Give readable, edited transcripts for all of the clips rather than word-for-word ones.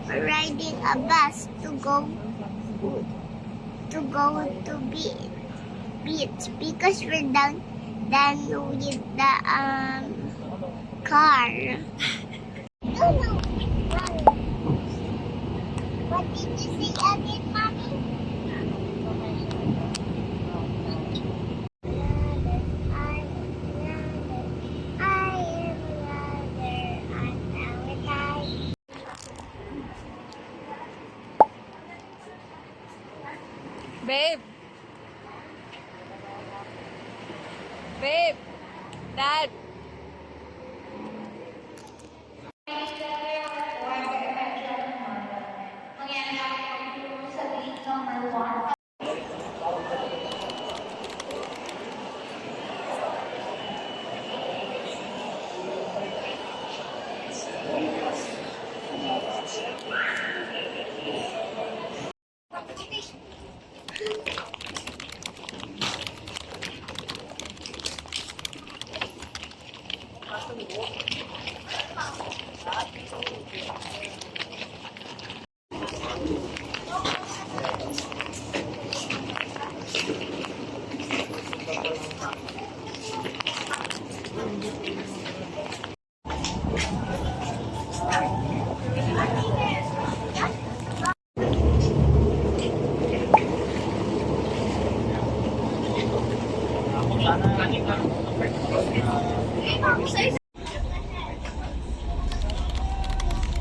riding a bus to go to beach because we're done with the car. Don't know. What did you say again, Mommy? Babe. Babe. Dad.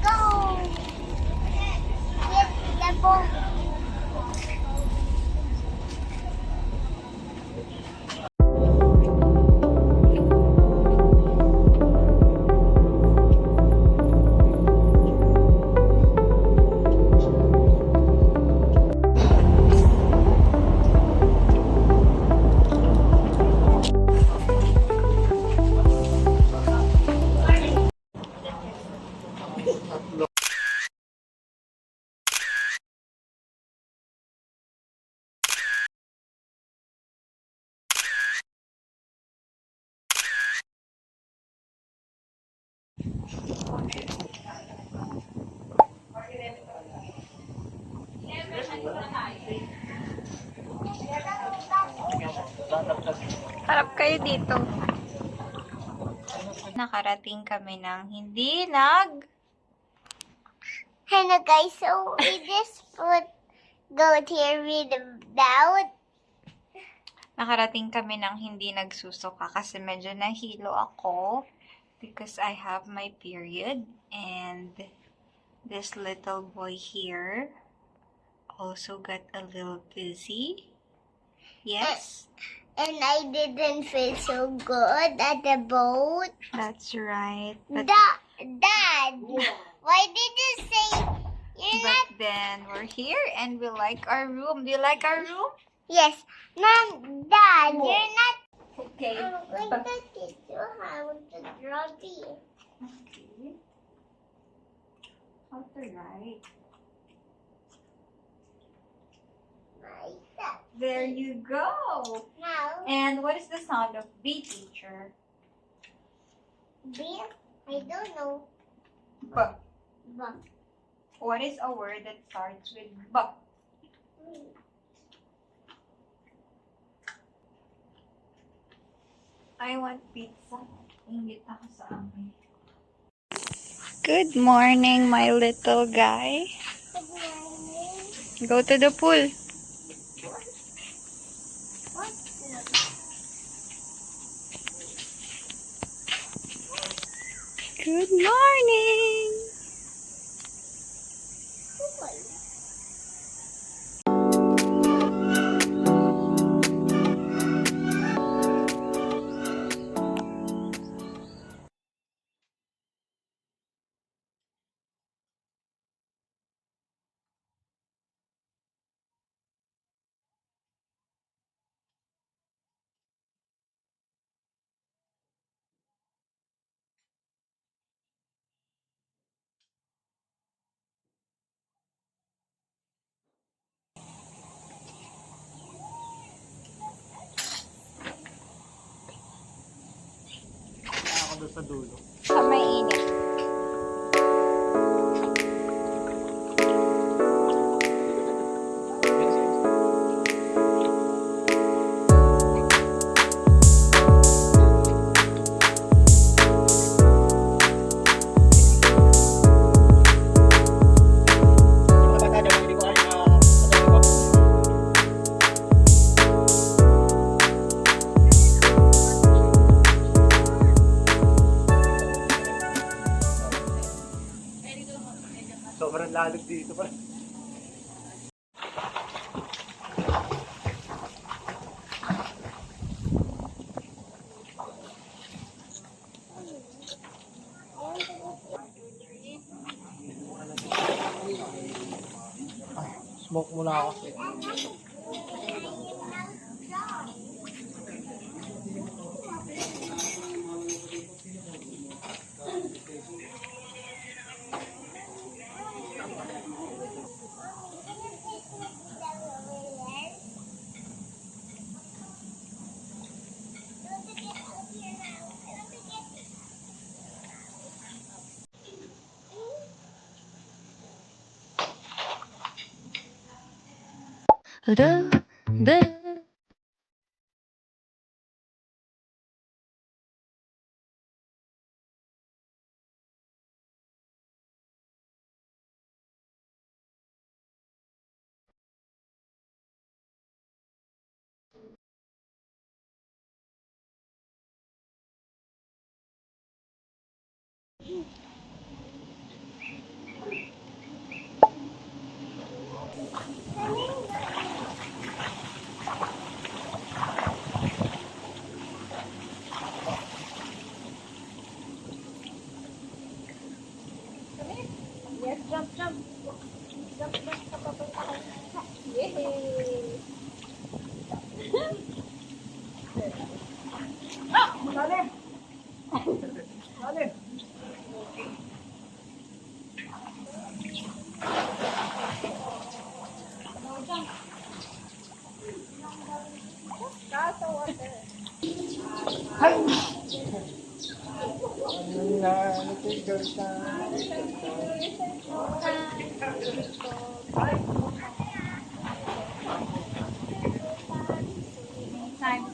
Go! Get the boat. Harap kayo dito. Nakarating kami ng hindi Hello guys, so we just put goat here without. Nakarating kami ng hindi nagsusuka kasi medyo nahilo ako because I have my period, and this little boy here also got a little busy. Yes, And I didn't feel so good at the boat. that's right. But Dad, why did you say you're not? then we're here and we like our room. Do you like our room? Yes, Mom, Dad, you're not. Okay. I'm going to teach you how to draw this. Okay. How to write? Like that. There you go. Now, And what is the sound of B, teacher? this, I don't know. B. But What is a word that starts with B? I want pizza. Ingit ako sa amin. Good morning, my little guy. good morning. Go to the pool. Good morning. Sa dulo. Sa may init. Sobrang lalog dito pa. Smoke muna ako. Yes, jump, jump. Jump, jump. Papapunta ka. Yay! Malalim! Malalim! Kaso water. Hay! Ang nalitigal sa... Time.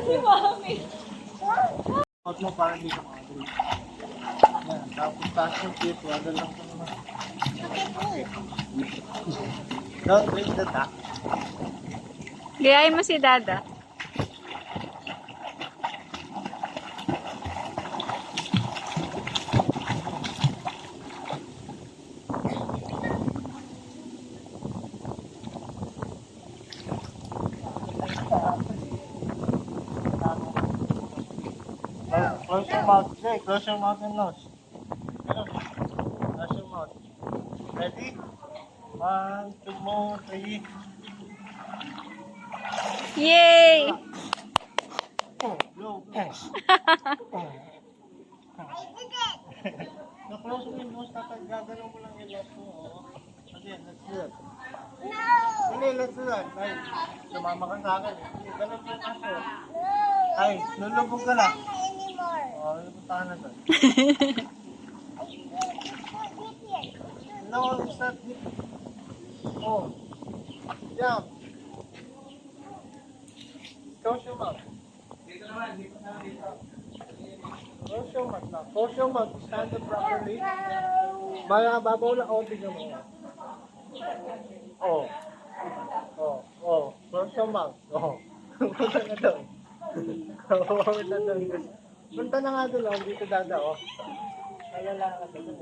Si Mami. Out mo para hindi ka makatuloy. Yan, tapos taas yung tip, wala lang ka naman. Don't drink the tap. Gayahin mo si Dada. Close your mouth. Jay, close your mouth and nose. Close your mouth. Ready? 1, 2, 3. Yay! Blow. Na-close mo yung nose, tapos gagalaw mo lang yung nose mo. Again, let's do it. No! Hindi, let's do that. Ay, sumama ka sa akin. Hindi, ganun yung kaso. Ay, lulubog ka na. Anymore. Oo, lulubog na doon. Put it here. No, it's not. Oh. Jump. Close your mouth. Close your mouth now. Close your mouth. Stand up properly. Babaw lang. Oh, tignan mo. Oh. Oh. Oh. Close your mouth. Oh. Punta na doon. Punta na doon. Punta na nga doon. Oh. Dito dada. Oh. Alala ka doon.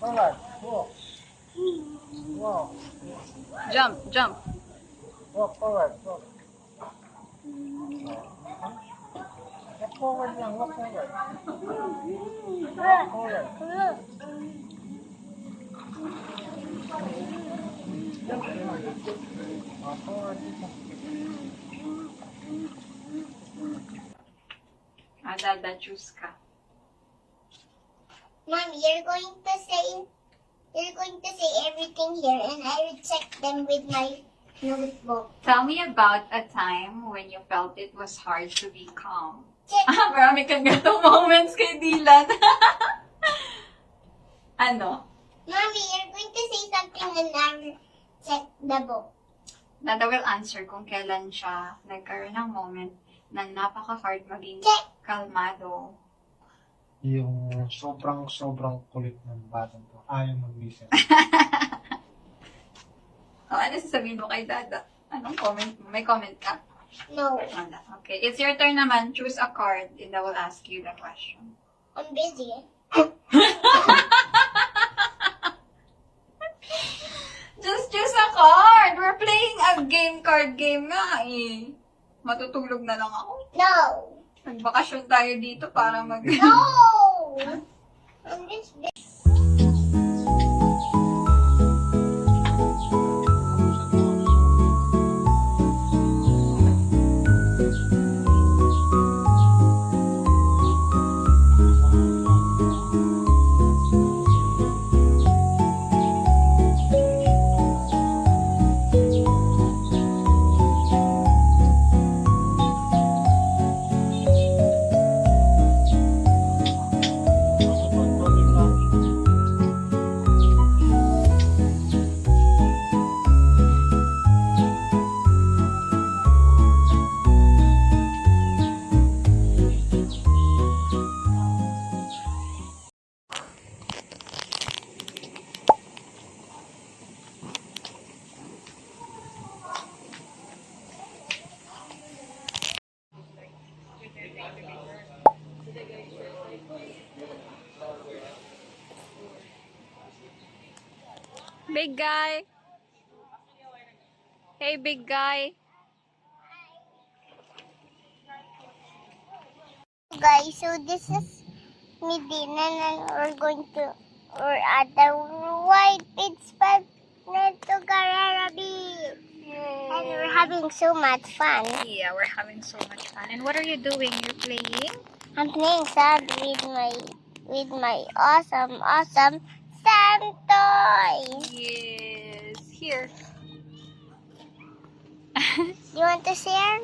Alright. Walk. Walk. Jump, jump. Walk forward. Walk. Walk forward lang. Walk forward. Walk forward. Walk forward. Dada, choose ka. Mom, you're going to say everything here, and I will check them with my notebook. Tell me about a time when you felt it was hard to be calm. Check. Marami kang ganitong moments kay Dylan. Ano? Mommy, you're going to say something, and I will check the book. Dada will answer kung kailan siya nagkaroon ng moment na napaka-hard maging Check. kalmado. Yung sobrang kulit ng batang to. Ayaw mag-listen. Ano sasabihin mo kay Dada? Anong comment mo? May comment ka? No, Wala. Okay. It's your turn naman. Choose a card and I will ask you the question. I'm busy. Just choose a card. We're playing a card game nga eh. Matutulog na lang ako. No. Nagbakasyon tayo dito para mag... No! I'm just busy. Big guy. Hey, big guy. Guys, so this is Medina and we're going to we're at the White Beach Spot to Carrara Beach. And we're having so much fun. Yeah, we're having so much fun. And what are you doing? You're playing? I'm playing sand with my awesome sand toy. Yes. Here. You want to share?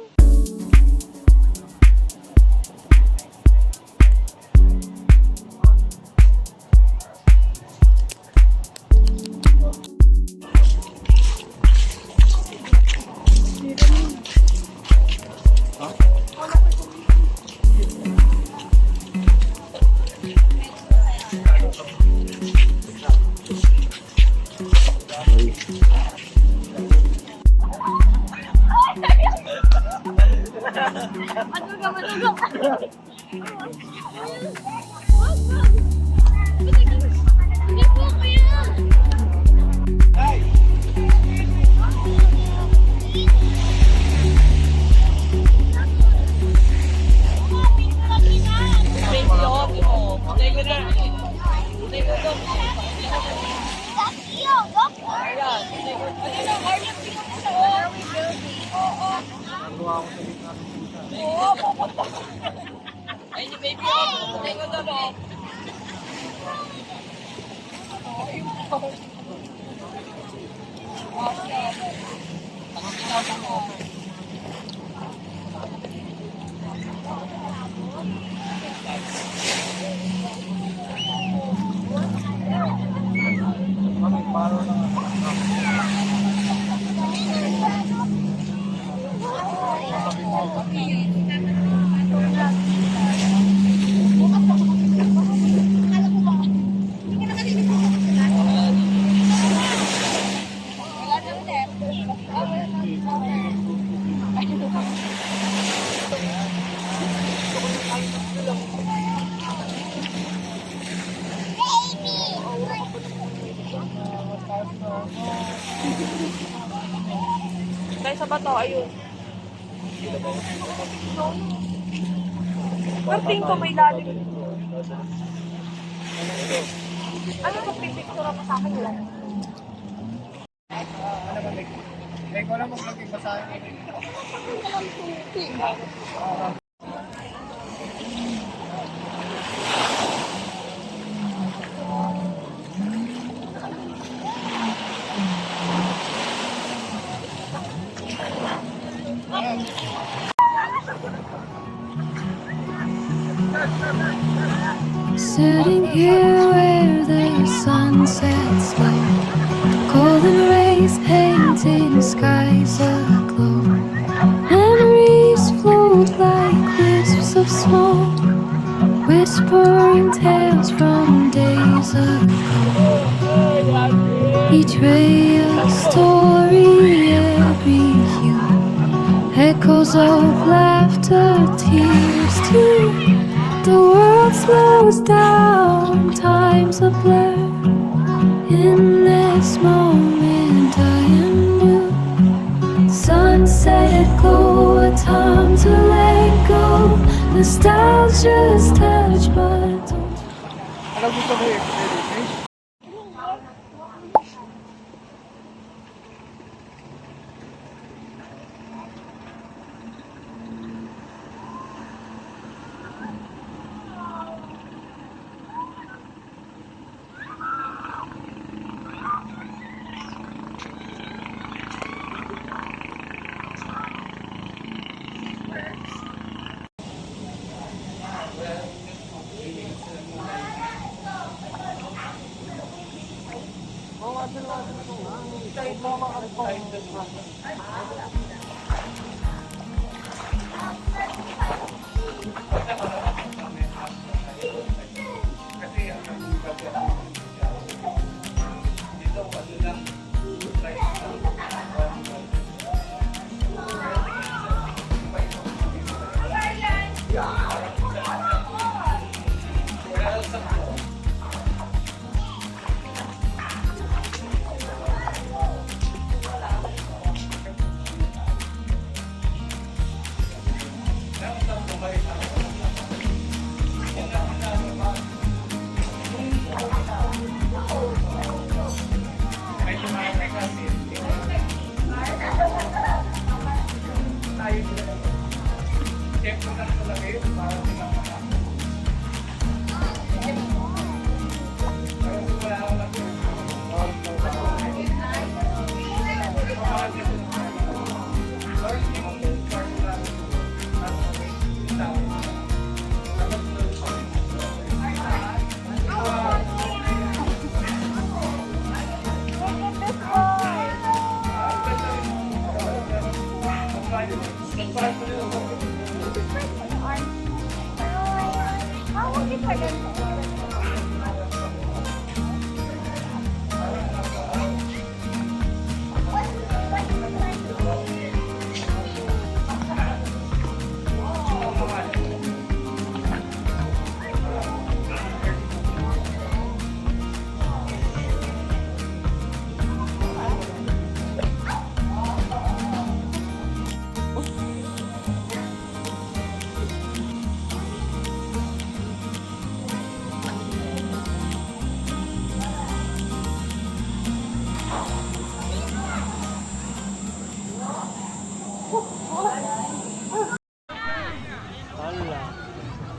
Dahil sa bato, ayun. Perting ko may lalim. Ano kung pipictura mo sa akin lang? Eh, ko lang magpaging basahin. Sitting here where the sun sets low, golden rays painting skies aglow. Memories float like wisps of smoke, whispering tales from days ago. Each ray a story, every hue echoes echoes of laughter, tears too. The world slows down, time's a blur. In this moment I am new. Sunset glow, a time to let go. Nostalgia's touch, but don't. Ano gusto mo i-experience?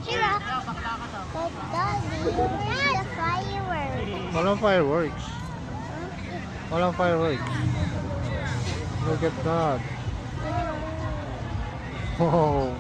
Sila. But Daddy, where's the fireworks? Walang fireworks. Walang fireworks. Look at that. Oh.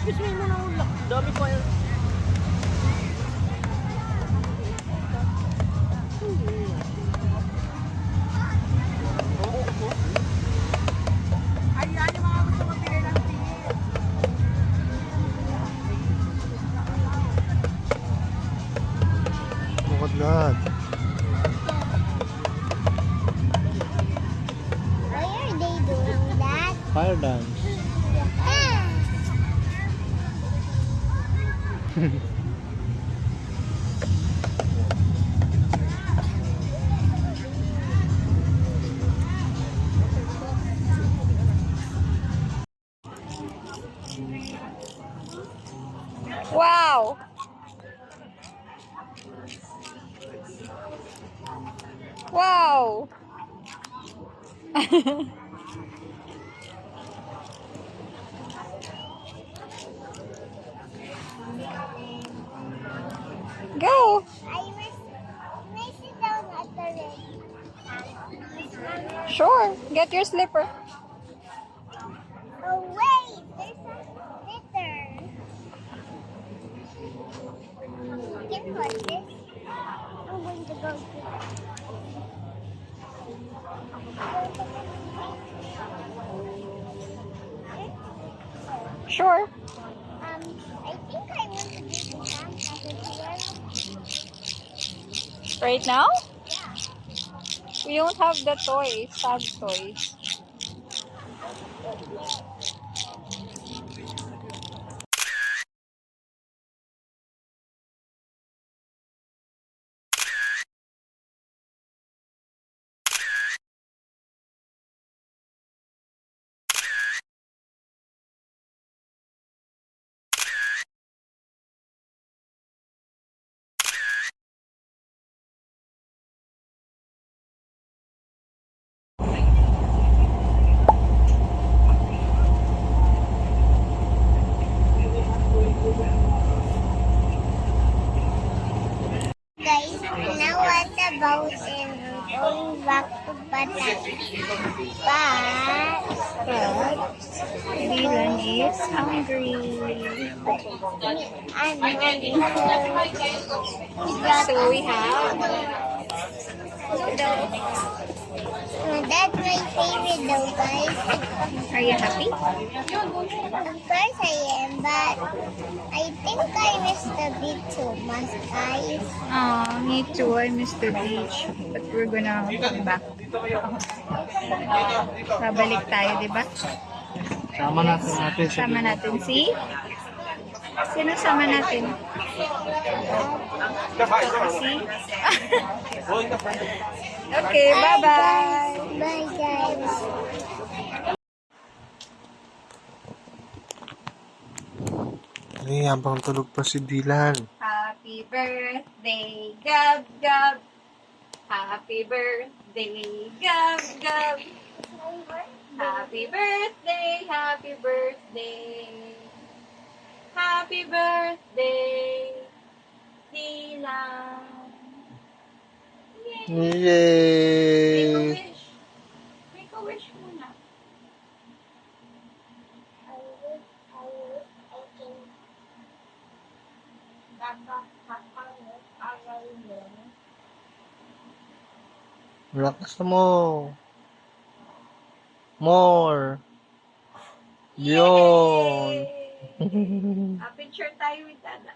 Excuse me muna ulo. Dami pa yan. Ayan yung mga gusto magbigay ng tingin. Look at that. Why are they doing that? Fire dance. Wow! Wow! Go! May sit down at the red. Sure, get your slipper. Oh wait, there's a glitter. You can hold this. I'm going to go to Sure. I think I want to be the Santa here. Right now? We don't have the toys, sad toys. Guys, now what about going back to Bataan? But Dylan is hungry. I'm hungry. So we have That's my favorite though, guys. Are you happy? Of course I am, but I think I missed the beat too much, guys. Me too. I miss the beach. But we're gonna come back. Babalik tayo, di ba? Sama natin natin sa Sama natin si... Sino sama natin? Si... Okay, bye-bye! Bye, guys. Ay, habang tulog pa si Dylan. Happy birthday, Gab Gab! Happy birthday, Gab Gab! Happy birthday, happy birthday! Happy birthday, Dylan! Yay! Make a Yay! wish! Make a wish muna. I can Lakas mo. More. Yun. Yay! Picture tayo with Dada.